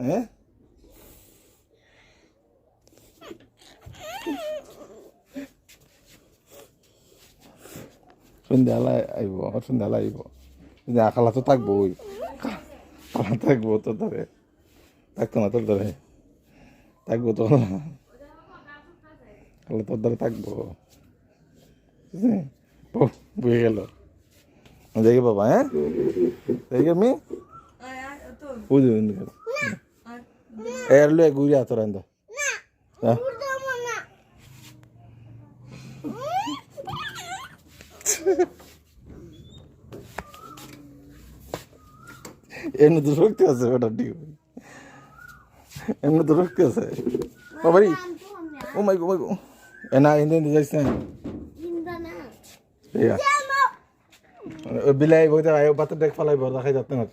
হ্যাঁ সন্ধ্যাবেলায় আইব সন্ধ্যাবেলায় আইব খালা তো থাকবো ওই খালা থাকবো তোর ধরে থাকতো না তোর ধরে থাকবো তো খালা তোর ধরে থাকবো বুঝে গেল দেখি বাবা হ্যাঁ দেখি আমি বুঝি এর লো ঘুরে আতর আন্দা এমনি তো শক্তি আছে ওটা ঠিক এমনি তো শক্তি আছে বাবারি ও মাই গো এ না ইন্দে যাইস না বিলাই বইতে আয় বাতে দেখ ফালাই বড় দেখাই যাচ্ছে না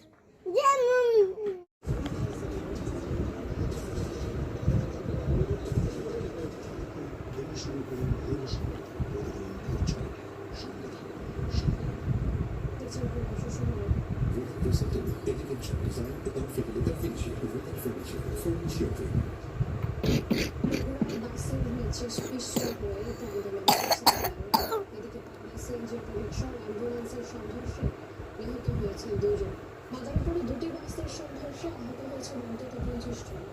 দুটি বাসের সংঘর্ষে আহত হয়েছে অন্তত 50 জন।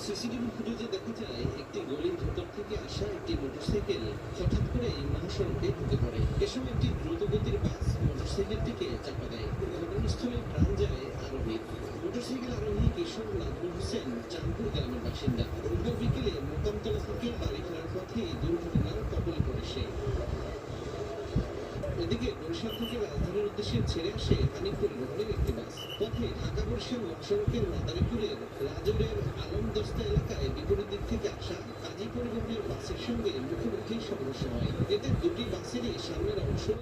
সিসিটিভি ফুটেজে দেখা যায় একটি গলির ভেতর থেকে আসা একটি মোটরসাইকেল হঠাৎ করে মহাসড়কে ঢুকে পড়ে। এ সময় একটি দ্রুতগতির বাস মোটরসাইকেলটিকে চাপা দেয়। ঘটনাস্থলে প্রাণ যায় আরোহী। মোটরসাইকেল আরোহী কৃষক নাজমুল হোসেন চাঁদপুর গ্রামের বাসিন্দা। রোববার বিকেলে মোকামতলা থেকে বাড়ি ফেরার পথে দুর্ঘটনার কবলে পড়ে সে। এদিকে বরিশাল থেকে রাজধানীর উদ্দেশ্যে ছেড়ে আসে হানিফ পরিবহনের একটি বাস। পথে ঢাকা বরিশাল মহাসড়কের মাদারীপুরের রাজৌরের আলমদস্তা এলাকায় বিপরীত দিক থেকে আসা কাজী পরিবহনের বাসের সঙ্গে মুখোমুখি সংঘর্ষ হয়। এতে দুটি বাসেরই সামনের অংশ